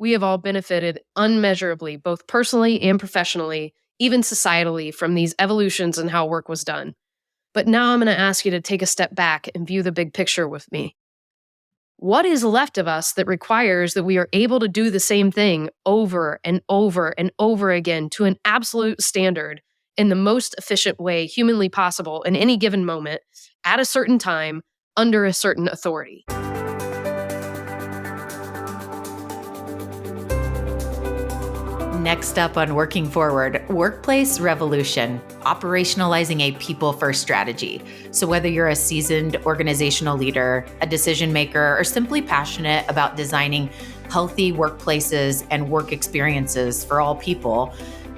We have all benefited unmeasurably, both personally and professionally, even societally, from these evolutions in how work was done. But now I'm going to ask you to take a step back and view the big picture with me. What is left of us that requires that we are able to do the same thing over and over and over again to an absolute standard in the most efficient way humanly possible in any given moment, at a certain time, under a certain authority? Next up on Working Forward, workplace revolution, operationalizing a people-first strategy. So whether you're a seasoned organizational leader, a decision maker, or simply passionate about designing healthy workplaces and work experiences for all people,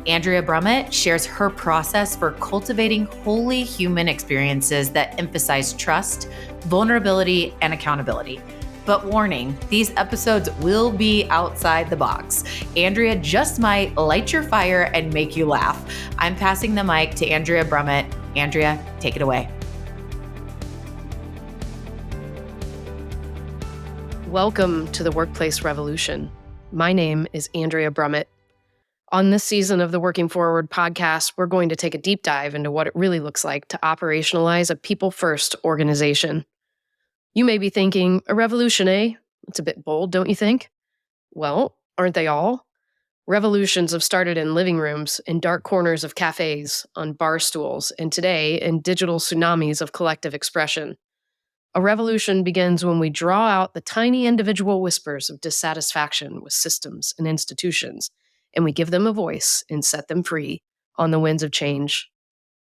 Andrea Brummett shares her process for cultivating wholly human experiences that emphasize trust, vulnerability, and accountability. But warning, these episodes will be outside the box. Andrea just might light your fire and make you laugh. I'm passing the mic to Andrea Brummett. Andrea, take it away. Welcome to the Workplace Revolution. My name is Andrea Brummett. On this season of the Working Forward podcast, we're going to take a deep dive into what it really looks like to operationalize a people-first organization. You may be thinking, a revolution, eh? It's a bit bold, don't you think? Well, aren't they all? Revolutions have started in living rooms, in dark corners of cafes, on bar stools, and today in digital tsunamis of collective expression. A revolution begins when we draw out the tiny individual whispers of dissatisfaction with systems and institutions, and we give them a voice and set them free on the winds of change.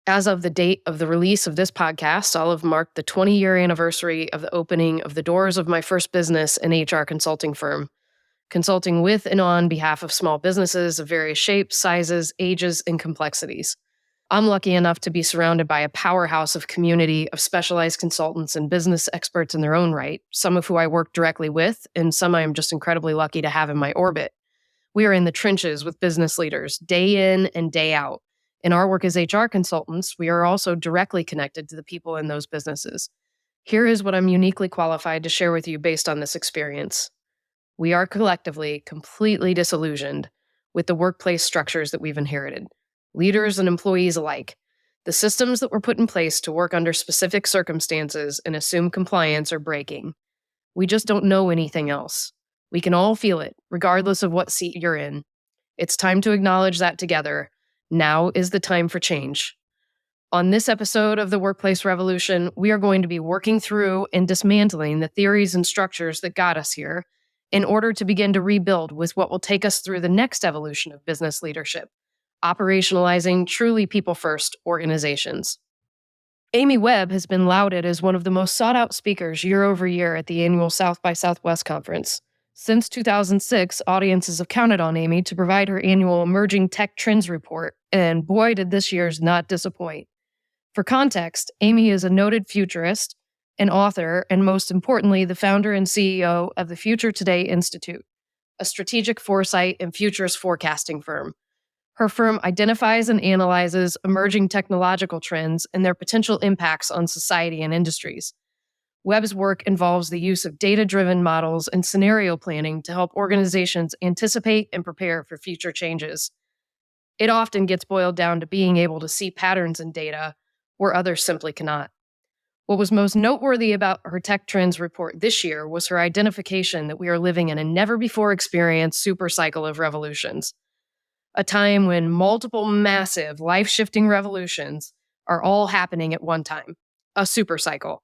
As of the date of the release of this podcast, I'll have marked the 20-year anniversary of the opening of the doors of my first business and HR consulting firm, consulting with and on behalf of small businesses of various shapes, sizes, ages, and complexities. I'm lucky enough to be surrounded by a powerhouse of community of specialized consultants and business experts in their own right, some of who I work directly with, and some I am just incredibly lucky to have in my orbit. We are in the trenches with business leaders, day in and day out. In our work as HR consultants, we are also directly connected to the people in those businesses. Here is what I'm uniquely qualified to share with you based on this experience. We are collectively completely disillusioned with the workplace structures that we've inherited, leaders and employees alike. The systems that were put in place to work under specific circumstances and assume compliance are breaking. We just don't know anything else. We can all feel it, regardless of what seat you're in. It's time to acknowledge that together. Now is the time for change. On this episode of the Workplace Revolution, we are going to be working through and dismantling the theories and structures that got us here in order to begin to rebuild with what will take us through the next evolution of business leadership, operationalizing truly people-first organizations. Amy Webb has been lauded as one of the most sought-out speakers year over year at the annual South by Southwest conference. Since 2006, audiences have counted on Amy to provide her annual Emerging Tech Trends report, and boy, did this year's not disappoint. For context, Amy is a noted futurist, an author, and most importantly, the founder and CEO of the Future Today Institute, a strategic foresight and futures forecasting firm. Her firm identifies and analyzes emerging technological trends and their potential impacts on society and industries. Webb's work involves the use of data-driven models and scenario planning to help organizations anticipate and prepare for future changes. It often gets boiled down to being able to see patterns in data where others simply cannot. What was most noteworthy about her Tech Trends report this year was her identification that we are living in a never-before-experienced super cycle of revolutions, a time when multiple massive, life-shifting revolutions are all happening at one time, a super cycle.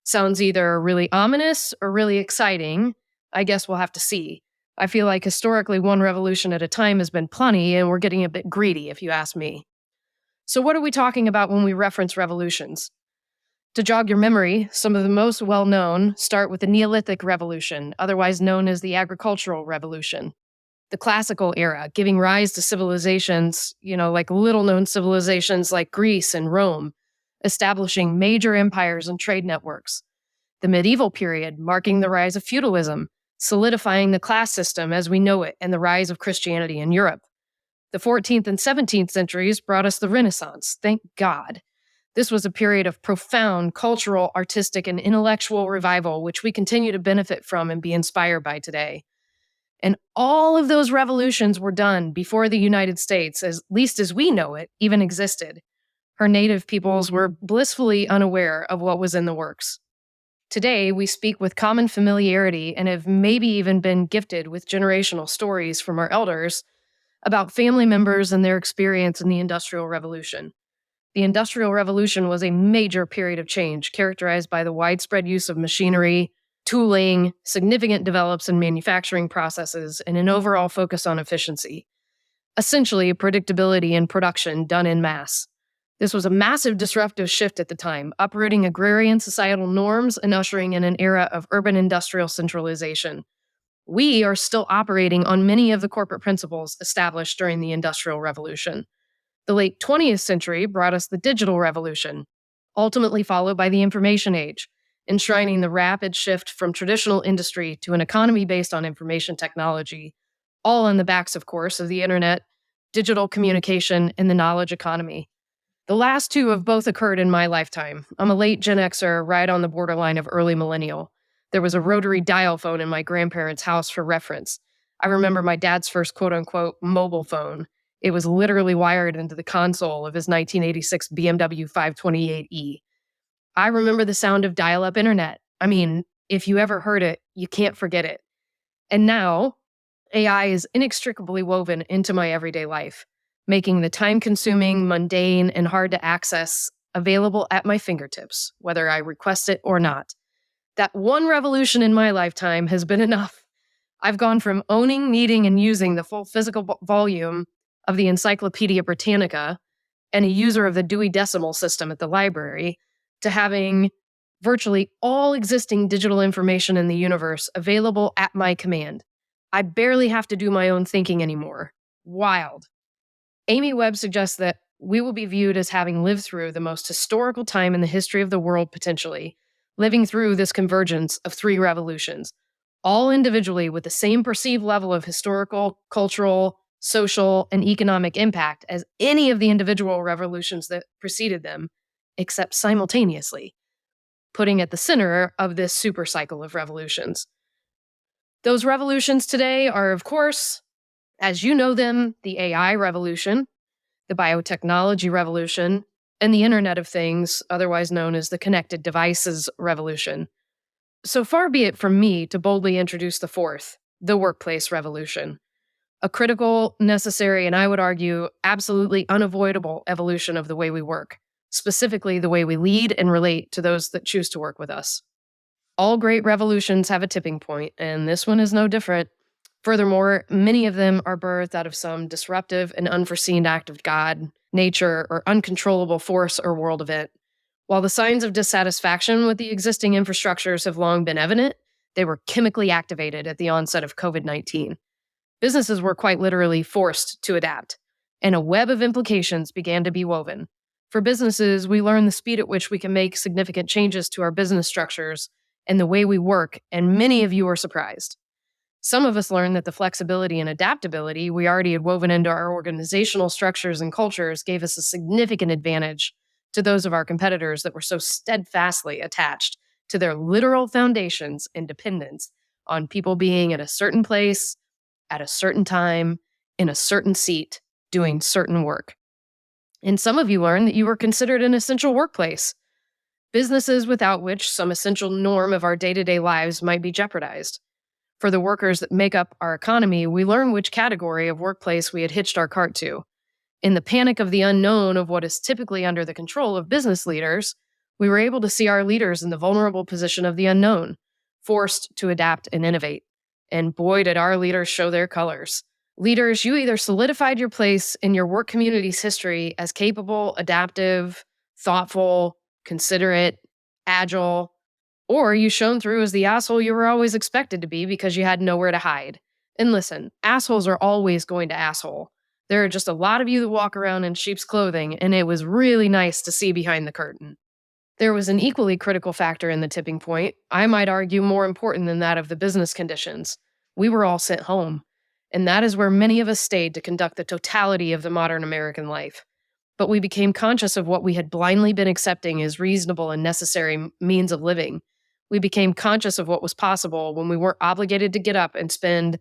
Sounds either really ominous or really exciting. I guess we'll have to see. I feel like historically one revolution at a time has been plenty, and we're getting a bit greedy, if you ask me. So what are we talking about when we reference revolutions? To jog your memory, some of the most well-known start with the Neolithic Revolution, otherwise known as the Agricultural Revolution. The classical era, giving rise to civilizations, like little-known civilizations like Greece and Rome, establishing major empires and trade networks. The medieval period, marking the rise of feudalism, solidifying the class system as we know it, and the rise of Christianity in Europe. The 14th and 17th centuries brought us the Renaissance, thank God. This was a period of profound cultural, artistic, and intellectual revival, which we continue to benefit from and be inspired by today. And all of those revolutions were done before the United States, at least as we know it, even existed. Her native peoples were blissfully unaware of what was in the works. Today, we speak with common familiarity and have maybe even been gifted with generational stories from our elders about family members and their experience in the Industrial Revolution. The Industrial Revolution was a major period of change characterized by the widespread use of machinery, tooling, significant develops in manufacturing processes, and an overall focus on efficiency. Essentially, predictability in production done en masse. This was a massive disruptive shift at the time, uprooting agrarian societal norms and ushering in an era of urban industrial centralization. We are still operating on many of the corporate principles established during the Industrial Revolution. The late 20th century brought us the digital revolution, ultimately followed by the information age, enshrining the rapid shift from traditional industry to an economy based on information technology, all on the backs, of course, of the internet, digital communication, and the knowledge economy. The last two have both occurred in my lifetime. I'm a late Gen Xer, right on the borderline of early millennial. There was a rotary dial phone in my grandparents' house for reference. I remember my dad's first quote-unquote mobile phone. It was literally wired into the console of his 1986 BMW 528e. I remember the sound of dial-up internet. I mean, if you ever heard it, you can't forget it. And now, AI is inextricably woven into my everyday life, making the time-consuming, mundane, and hard to access available at my fingertips, whether I request it or not. That one revolution in my lifetime has been enough. I've gone from owning, needing, and using the full physical volume of the Encyclopedia Britannica and a user of the Dewey Decimal System at the library to having virtually all existing digital information in the universe available at my command. I barely have to do my own thinking anymore. Wild. Amy Webb suggests that we will be viewed as having lived through the most historical time in the history of the world, potentially, living through this convergence of three revolutions, all individually with the same perceived level of historical, cultural, social, and economic impact as any of the individual revolutions that preceded them, except simultaneously, putting at the center of this super cycle of revolutions. Those revolutions today are, of course, as you know them, the AI revolution, the biotechnology revolution, and the Internet of Things, otherwise known as the connected devices revolution. So far be it from me to boldly introduce the fourth, the workplace revolution, a critical, necessary, and I would argue absolutely unavoidable evolution of the way we work, specifically the way we lead and relate to those that choose to work with us. All great revolutions have a tipping point, and this one is no different. Furthermore, many of them are birthed out of some disruptive and unforeseen act of God, nature, or uncontrollable force or world event. While the signs of dissatisfaction with the existing infrastructures have long been evident, they were chemically activated at the onset of COVID-19. Businesses were quite literally forced to adapt, and a web of implications began to be woven. For businesses, we learned the speed at which we can make significant changes to our business structures and the way we work, and many of you are surprised. Some of us learned that the flexibility and adaptability we already had woven into our organizational structures and cultures gave us a significant advantage to those of our competitors that were so steadfastly attached to their literal foundations and dependence on people being at a certain place, at a certain time, in a certain seat, doing certain work. And some of you learned that you were considered an essential workplace, businesses without which some essential norm of our day-to-day lives might be jeopardized. For the workers that make up our economy, we learn which category of workplace we had hitched our cart to. In the panic of the unknown of what is typically under the control of business leaders, we were able to see our leaders in the vulnerable position of the unknown, forced to adapt and innovate. And boy, did our leaders show their colors. Leaders, you either solidified your place in your work community's history as capable, adaptive, thoughtful, considerate, agile, or you shone through as the asshole you were always expected to be because you had nowhere to hide. And listen, assholes are always going to asshole. There are just a lot of you that walk around in sheep's clothing, and it was really nice to see behind the curtain. There was an equally critical factor in the tipping point, I might argue more important than that of the business conditions. We were all sent home, and that is where many of us stayed to conduct the totality of the modern American life. But we became conscious of what we had blindly been accepting as reasonable and necessary means of living. We became conscious of what was possible when we weren't obligated to get up and spend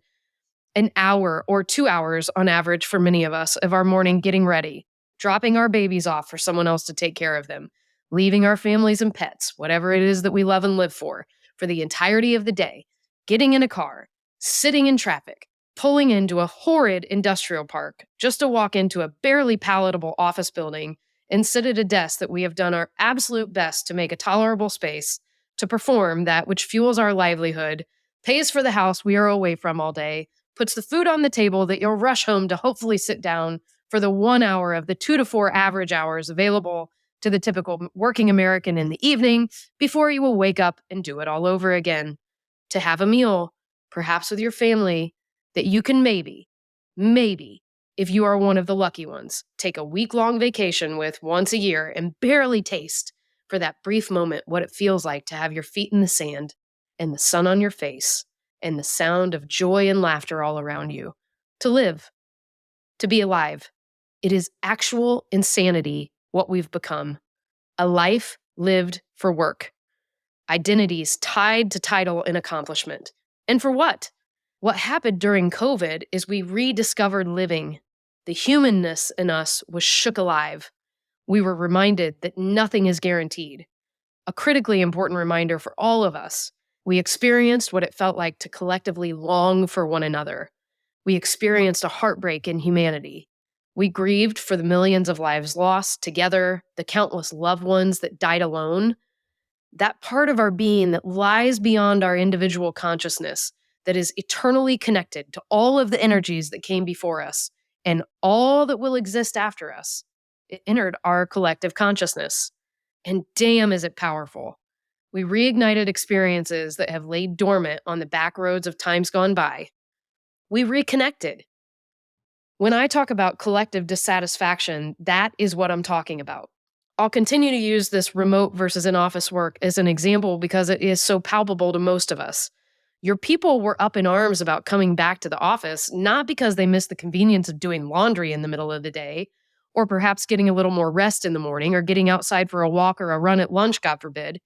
an hour or 2 hours on average for many of us of our morning getting ready, dropping our babies off for someone else to take care of them, leaving our families and pets, whatever it is that we love and live for the entirety of the day, getting in a car, sitting in traffic, pulling into a horrid industrial park just to walk into a barely palatable office building and sit at a desk that we have done our absolute best to make a tolerable space to perform that which fuels our livelihood, pays for the house we are away from all day, puts the food on the table that you'll rush home to hopefully sit down for the 1 hour of the 2 to 4 average hours available to the typical working American in the evening before you will wake up and do it all over again. To have a meal, perhaps with your family, that you can maybe, if you are one of the lucky ones, take a week-long vacation with once a year and barely taste for that brief moment what it feels like to have your feet in the sand and the sun on your face and the sound of joy and laughter all around you. To live, to be alive. It is actual insanity what we've become. A life lived for work. Identities tied to title and accomplishment. And for what? What happened during COVID is we rediscovered living. The humanness in us was shook alive. We were reminded that nothing is guaranteed. A critically important reminder for all of us. We experienced what it felt like to collectively long for one another. We experienced a heartbreak in humanity. We grieved for the millions of lives lost together, the countless loved ones that died alone. That part of our being that lies beyond our individual consciousness, that is eternally connected to all of the energies that came before us and all that will exist after us. It entered our collective consciousness. And damn, is it powerful. We reignited experiences that have laid dormant on the back roads of times gone by. We reconnected. When I talk about collective dissatisfaction, that is what I'm talking about. I'll continue to use this remote versus in-office work as an example because it is so palpable to most of us. Your people were up in arms about coming back to the office, not because they missed the convenience of doing laundry in the middle of the day, or perhaps getting a little more rest in the morning, or getting outside for a walk or a run at lunch, God forbid.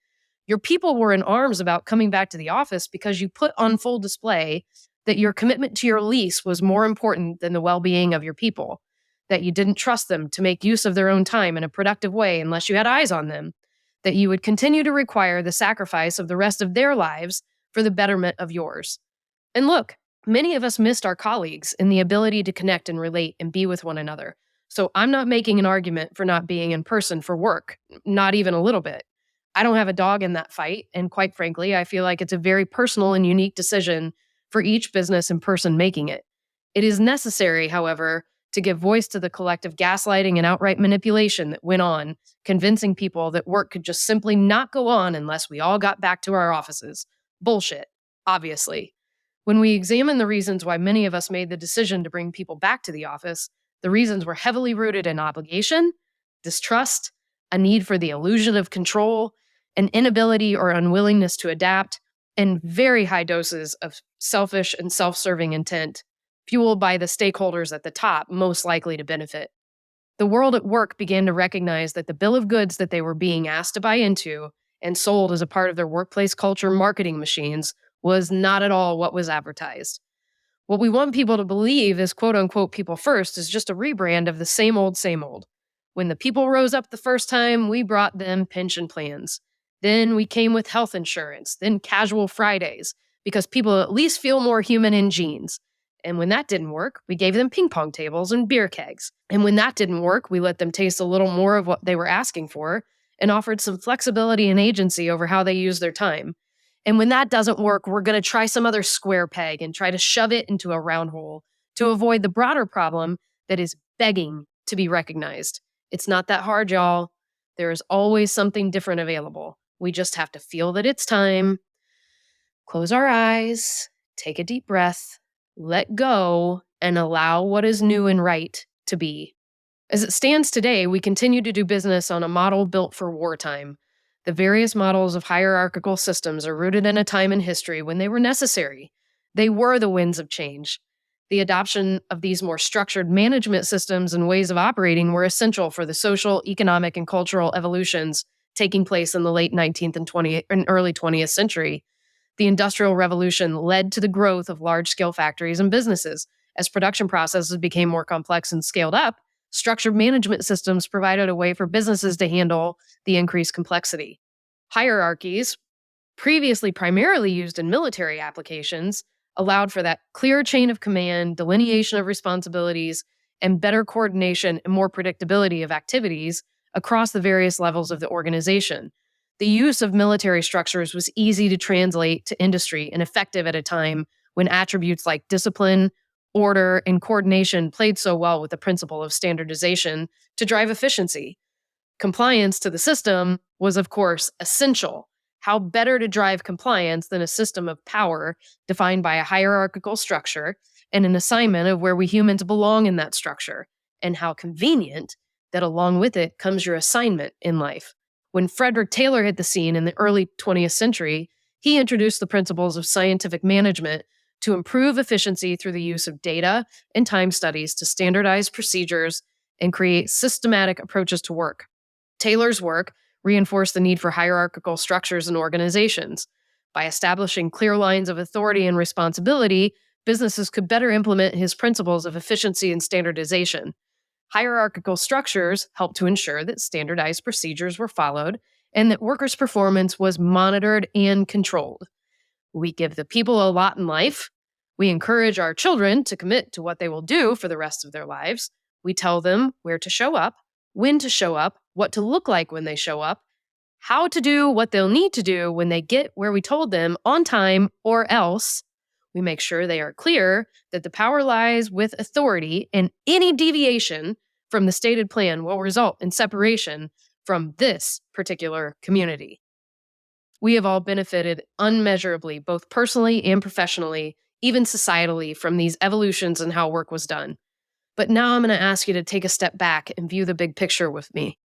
Your people were in arms about coming back to the office because you put on full display that your commitment to your lease was more important than the well-being of your people, that you didn't trust them to make use of their own time in a productive way unless you had eyes on them, that you would continue to require the sacrifice of the rest of their lives for the betterment of yours. And look, many of us missed our colleagues and the ability to connect and relate and be with one another. So I'm not making an argument for not being in person for work, not even a little bit. I don't have a dog in that fight, and quite frankly, I feel like it's a very personal and unique decision for each business and person making it. It is necessary, however, to give voice to the collective gaslighting and outright manipulation that went on, convincing people that work could just simply not go on unless we all got back to our offices. Bullshit, obviously. When we examine the reasons why many of us made the decision to bring people back to the office, the reasons were heavily rooted in obligation, distrust, a need for the illusion of control, an inability or unwillingness to adapt, and very high doses of selfish and self-serving intent, fueled by the stakeholders at the top most likely to benefit. The world at work began to recognize that the bill of goods that they were being asked to buy into and sold as a part of their workplace culture marketing machines was not at all what was advertised. What we want people to believe is quote-unquote people first is just a rebrand of the same old, same old. When the people rose up the first time, we brought them pension plans. Then we came with health insurance, then casual Fridays, because people at least feel more human in jeans. And when that didn't work, we gave them ping pong tables and beer kegs. And when that didn't work, we let them taste a little more of what they were asking for and offered some flexibility and agency over how they use their time. And when that doesn't work, we're going to try some other square peg and try to shove it into a round hole to avoid the broader problem that is begging to be recognized. It's not that hard, y'all. There is always something different available. We just have to feel that it's time, close our eyes, take a deep breath, let go, and allow what is new and right to be. As it stands today, we continue to do business on a model built for wartime. The various models of hierarchical systems are rooted in a time in history when they were necessary. They were the winds of change. The adoption of these more structured management systems and ways of operating were essential for the social, economic, and cultural evolutions taking place in the late 19th and early 20th century. The Industrial Revolution led to the growth of large-scale factories and businesses. As production processes became more complex and scaled up, structured management systems provided a way for businesses to handle the increased complexity. Hierarchies, previously primarily used in military applications, allowed for that clear chain of command, delineation of responsibilities, and better coordination and more predictability of activities across the various levels of the organization. The use of military structures was easy to translate to industry and effective at a time when attributes like discipline, order, and coordination played so well with the principle of standardization to drive efficiency. Compliance to the system was, of course, essential. How better to drive compliance than a system of power defined by a hierarchical structure and an assignment of where we humans belong in that structure? And how convenient that along with it comes your assignment in life. When Frederick Taylor hit the scene in the early 20th century, he introduced the principles of scientific management to improve efficiency through the use of data and time studies to standardize procedures and create systematic approaches to work. Taylor's work reinforced the need for hierarchical structures in organizations. By establishing clear lines of authority and responsibility, businesses could better implement his principles of efficiency and standardization. Hierarchical structures helped to ensure that standardized procedures were followed and that workers' performance was monitored and controlled. We give the people a lot in life. We encourage our children to commit to what they will do for the rest of their lives. We tell them where to show up, when to show up, what to look like when they show up, how to do what they'll need to do when they get where we told them on time, or else. We make sure they are clear that the power lies with authority, and any deviation from the stated plan will result in separation from this particular community. We have all benefited unmeasurably, both personally and professionally, even societally, from these evolutions in how work was done. But now I'm going to ask you to take a step back and view the big picture with me.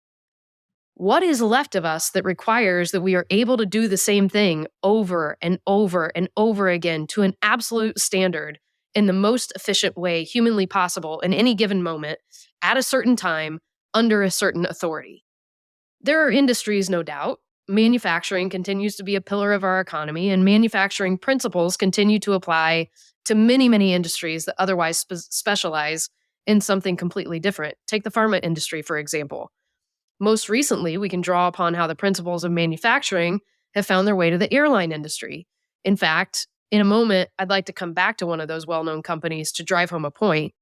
What is left of us that requires that we are able to do the same thing over and over and over again to an absolute standard in the most efficient way humanly possible in any given moment, at a certain time, under a certain authority? There are industries, no doubt. Manufacturing continues to be a pillar of our economy, and manufacturing principles continue to apply to many, many industries that otherwise specialize in something completely different. Take the pharma industry, for example. Most recently, we can draw upon how the principles of manufacturing have found their way to the airline industry. In fact, in a moment, I'd like to come back to one of those well-known companies to drive home a point.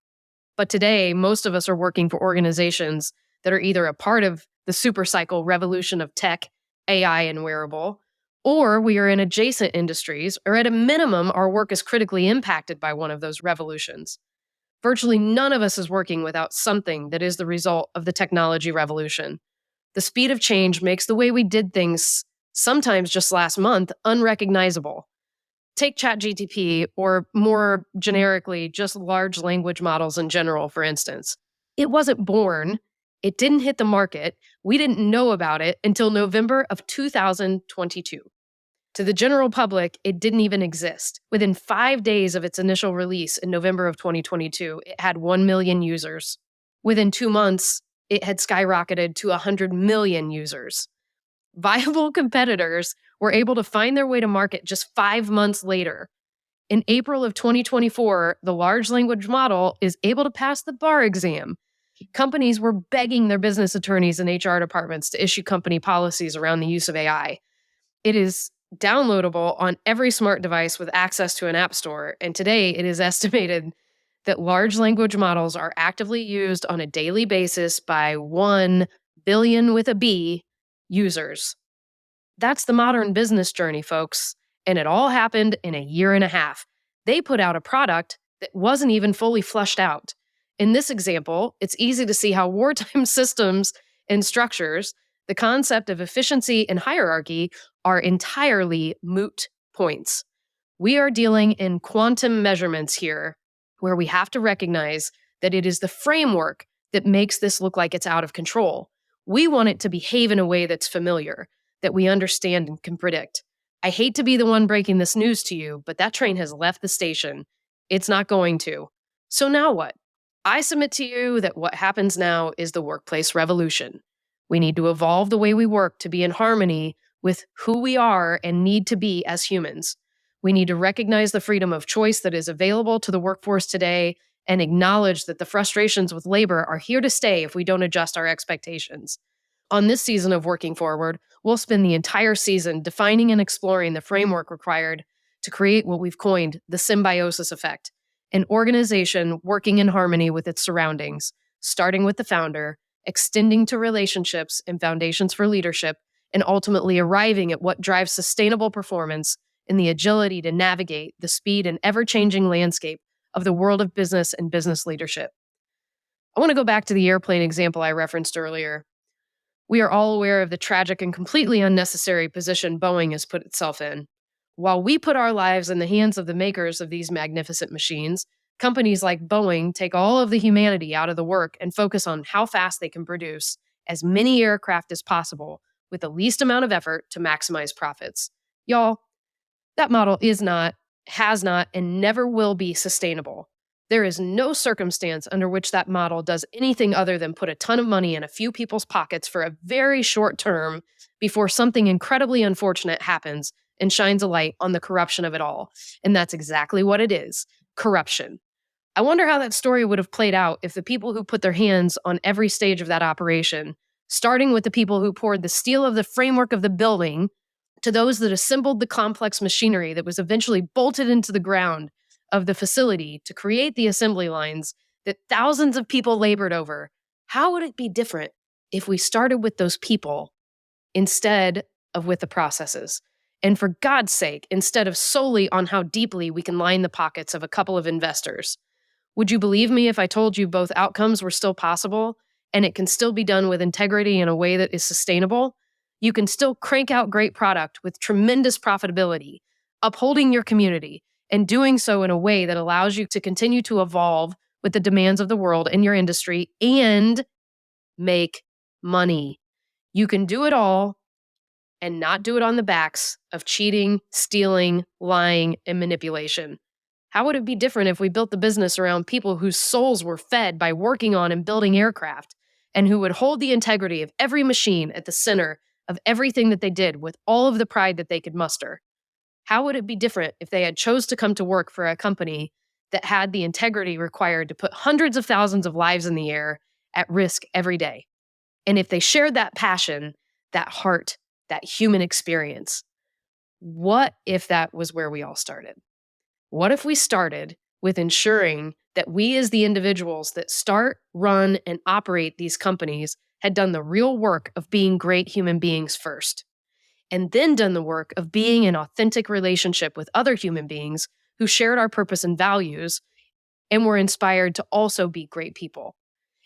But today, most of us are working for organizations that are either a part of the supercycle revolution of tech, AI, and wearable, or we are in adjacent industries, or at a minimum, our work is critically impacted by one of those revolutions. Virtually none of us is working without something that is the result of the technology revolution. The speed of change makes the way we did things, sometimes just last month, unrecognizable. Take ChatGPT, or more generically, just large language models in general, for instance. It wasn't born. It didn't hit the market. We didn't know about it until November of 2022. To the general public, it didn't even exist. Within 5 days of its initial release in November of 2022, it had 1 million users. Within 2 months, it had skyrocketed to 100 million users. Viable competitors were able to find their way to market just 5 months later. In April of 2024, the large language model is able to pass the bar exam. Companies were begging their business attorneys and HR departments to issue company policies around the use of AI. It is downloadable on every smart device with access to an app store, and today it is estimated that large language models are actively used on a daily basis by 1 billion with a B users. That's the modern business journey, folks, and it all happened in a year and a half. They put out a product that wasn't even fully fleshed out. In this example, it's easy to see how wartime systems and structures, the concept of efficiency and hierarchy, are entirely moot points. We are dealing in quantum measurements here, where we have to recognize that it is the framework that makes this look like it's out of control. We want it to behave in a way that's familiar, that we understand and can predict. I hate to be the one breaking this news to you, but that train has left the station. It's not going to. So now what? I submit to you that what happens now is the workplace revolution. We need to evolve the way we work to be in harmony with who we are and need to be as humans. We need to recognize the freedom of choice that is available to the workforce today and acknowledge that the frustrations with labor are here to stay if we don't adjust our expectations. On this season of Working Forward, we'll spend the entire season defining and exploring the framework required to create what we've coined the symbiosis effect, an organization working in harmony with its surroundings, starting with the founder, extending to relationships and foundations for leadership, and ultimately arriving at what drives sustainable performance and the agility to navigate the speed and ever-changing landscape of the world of business and business leadership. I want to go back to the airplane example I referenced earlier. We are all aware of the tragic and completely unnecessary position Boeing has put itself in. While we put our lives in the hands of the makers of these magnificent machines, companies like Boeing take all of the humanity out of the work and focus on how fast they can produce as many aircraft as possible with the least amount of effort to maximize profits. Y'all, that model is not, has not, and never will be sustainable. There is no circumstance under which that model does anything other than put a ton of money in a few people's pockets for a very short term before something incredibly unfortunate happens and shines a light on the corruption of it all. And that's exactly what it is, corruption. I wonder how that story would have played out if the people who put their hands on every stage of that operation, starting with the people who poured the steel of the framework of the building, to those that assembled the complex machinery that was eventually bolted into the ground of the facility to create the assembly lines that thousands of people labored over, how would it be different if we started with those people instead of with the processes? And for God's sake, instead of solely on how deeply we can line the pockets of a couple of investors. Would you believe me if I told you both outcomes were still possible and it can still be done with integrity in a way that is sustainable? You can still crank out great product with tremendous profitability, upholding your community, and doing so in a way that allows you to continue to evolve with the demands of the world and your industry and make money. You can do it all and not do it on the backs of cheating, stealing, lying, and manipulation. How would it be different if we built the business around people whose souls were fed by working on and building aircraft, and who would hold the integrity of every machine at the center of everything that they did with all of the pride that they could muster? How would it be different if they had chose to come to work for a company that had the integrity required to put hundreds of thousands of lives in the air at risk every day? And if they shared that passion, that heart, that human experience, what if that was where we all started? What if we started with ensuring that we as the individuals that start, run, and operate these companies had done the real work of being great human beings first, and then done the work of being in authentic relationship with other human beings who shared our purpose and values and were inspired to also be great people?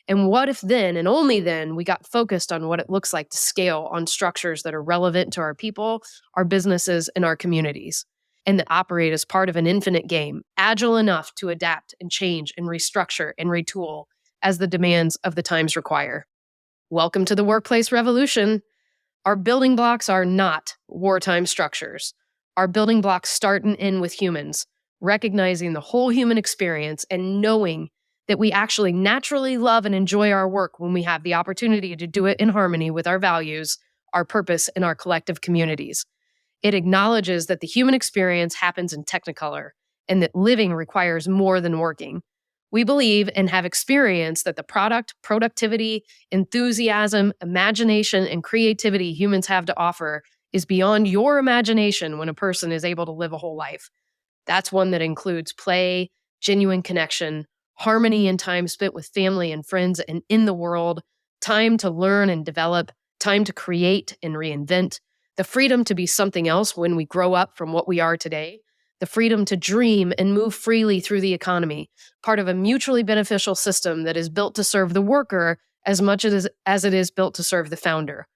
And what if then, and only then, we got focused on what it looks like to scale on structures that are relevant to our people, our businesses, and our communities, and that operate as part of an infinite game, agile enough to adapt and change and restructure and retool as the demands of the times require? Welcome to the workplace revolution. Our building blocks are not wartime structures. Our building blocks start and end with humans, recognizing the whole human experience and knowing that we actually naturally love and enjoy our work when we have the opportunity to do it in harmony with our values, our purpose, and our collective communities. It acknowledges that the human experience happens in technicolor and that living requires more than working. We believe and have experienced that the product, productivity, enthusiasm, imagination, and creativity humans have to offer is beyond your imagination when a person is able to live a whole life. That's one that includes play, genuine connection, harmony and time spent with family and friends and in the world, time to learn and develop, time to create and reinvent, the freedom to be something else when we grow up from what we are today, the freedom to dream and move freely through the economy, part of a mutually beneficial system that is built to serve the worker as much as it is built to serve the founder.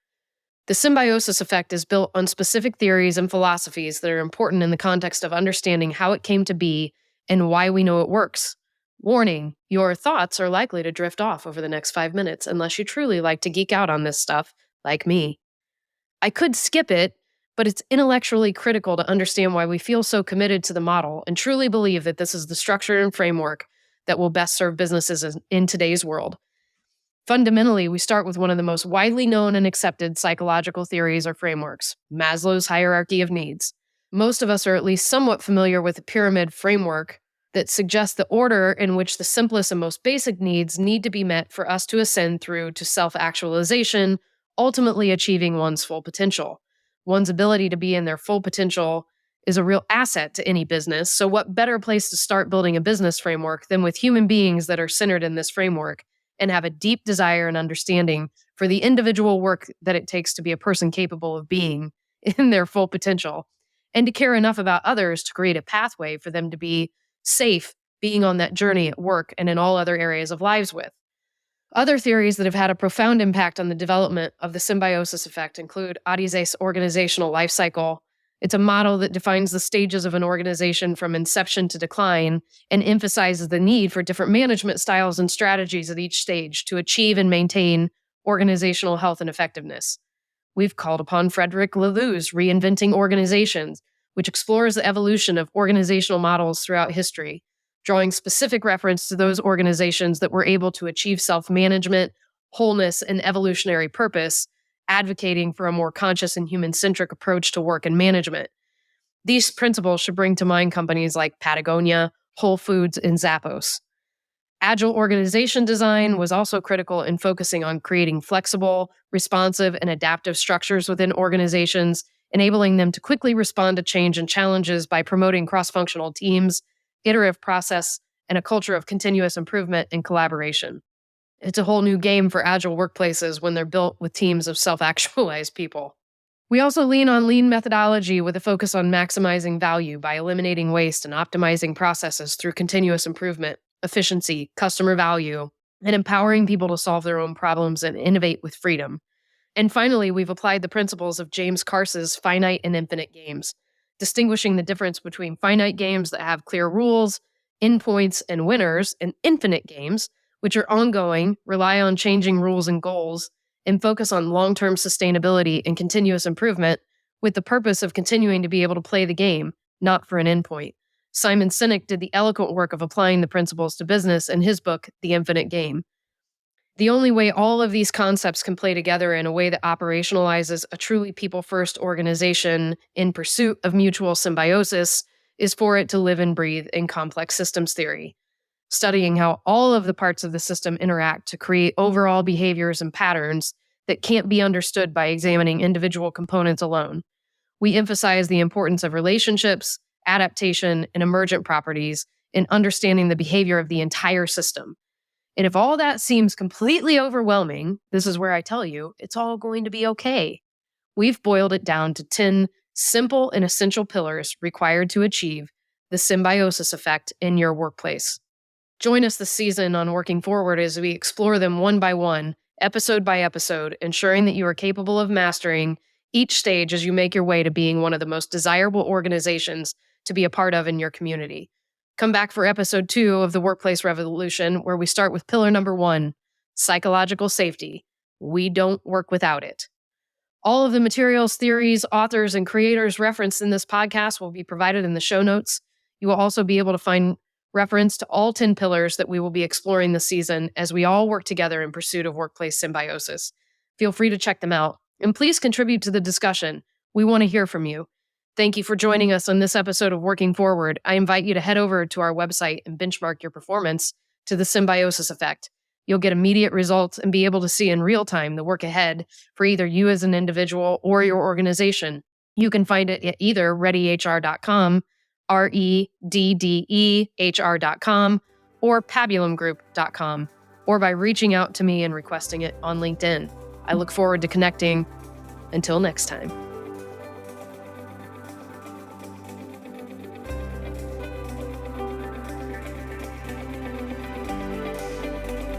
The symbiosis effect is built on specific theories and philosophies that are important in the context of understanding how it came to be and why we know it works. Warning, your thoughts are likely to drift off over the next 5 minutes unless you truly like to geek out on this stuff, like me. I could skip it, but it's intellectually critical to understand why we feel so committed to the model and truly believe that this is the structure and framework that will best serve businesses in today's world. Fundamentally, we start with one of the most widely known and accepted psychological theories or frameworks, Maslow's hierarchy of needs. Most of us are at least somewhat familiar with the pyramid framework that suggests the order in which the simplest and most basic needs need to be met for us to ascend through to self-actualization, ultimately achieving one's full potential. One's ability to be in their full potential is a real asset to any business. So what better place to start building a business framework than with human beings that are centered in this framework and have a deep desire and understanding for the individual work that it takes to be a person capable of being in their full potential, and to care enough about others to create a pathway for them to be safe being on that journey at work and in all other areas of lives with. Other theories that have had a profound impact on the development of the symbiosis effect include Adize's organizational life cycle. It's a model that defines the stages of an organization from inception to decline and emphasizes the need for different management styles and strategies at each stage to achieve and maintain organizational health and effectiveness. We've called upon Frederick Laloux's Reinventing Organizations, which explores the evolution of organizational models throughout history, drawing specific reference to those organizations that were able to achieve self-management, wholeness, and evolutionary purpose, advocating for a more conscious and human-centric approach to work and management. These principles should bring to mind companies like Patagonia, Whole Foods, and Zappos. Agile organization design was also critical in focusing on creating flexible, responsive, and adaptive structures within organizations, enabling them to quickly respond to change and challenges by promoting cross-functional teams, iterative process, and a culture of continuous improvement and collaboration. It's a whole new game for agile workplaces when they're built with teams of self-actualized people. We also lean on lean methodology with a focus on maximizing value by eliminating waste and optimizing processes through continuous improvement, efficiency, customer value, and empowering people to solve their own problems and innovate with freedom. And finally, we've applied the principles of James Carson's finite and infinite games, distinguishing the difference between finite games that have clear rules, endpoints, and winners, and infinite games, which are ongoing, rely on changing rules and goals, and focus on long-term sustainability and continuous improvement with the purpose of continuing to be able to play the game, not for an endpoint. Simon Sinek did the eloquent work of applying the principles to business in his book, The Infinite Game. The only way all of these concepts can play together in a way that operationalizes a truly people-first organization in pursuit of mutual symbiosis is for it to live and breathe in complex systems theory, studying how all of the parts of the system interact to create overall behaviors and patterns that can't be understood by examining individual components alone. We emphasize the importance of relationships, adaptation, and emergent properties in understanding the behavior of the entire system. And if all that seems completely overwhelming, this is where I tell you, it's all going to be okay. We've boiled it down to 10 simple and essential pillars required to achieve the symbiosis effect in your workplace. Join us this season on Working Forward as we explore them one by one, episode by episode, ensuring that you are capable of mastering each stage as you make your way to being one of the most desirable organizations to be a part of in your community. Come back for episode 2 of the Workplace Revolution, where we start with pillar number 1, psychological safety. We don't work without it. All of the materials, theories, authors, and creators referenced in this podcast will be provided in the show notes. You will also be able to find reference to all 10 pillars that we will be exploring this season as we all work together in pursuit of workplace symbiosis. Feel free to check them out, and please contribute to the discussion. We want to hear from you. Thank you for joining us on this episode of Working Forward. I invite you to head over to our website and benchmark your performance to the symbiosis effect. You'll get immediate results and be able to see in real time the work ahead for either you as an individual or your organization. You can find it at either readyhr.com, reddehr.com, or pabulumgroup.com, or by reaching out to me and requesting it on LinkedIn. I look forward to connecting. Until next time.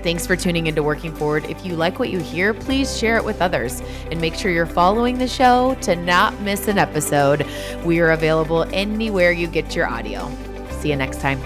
Thanks for tuning into Working Forward. If you like what you hear, please share it with others and make sure you're following the show to not miss an episode. We are available anywhere you get your audio. See you next time.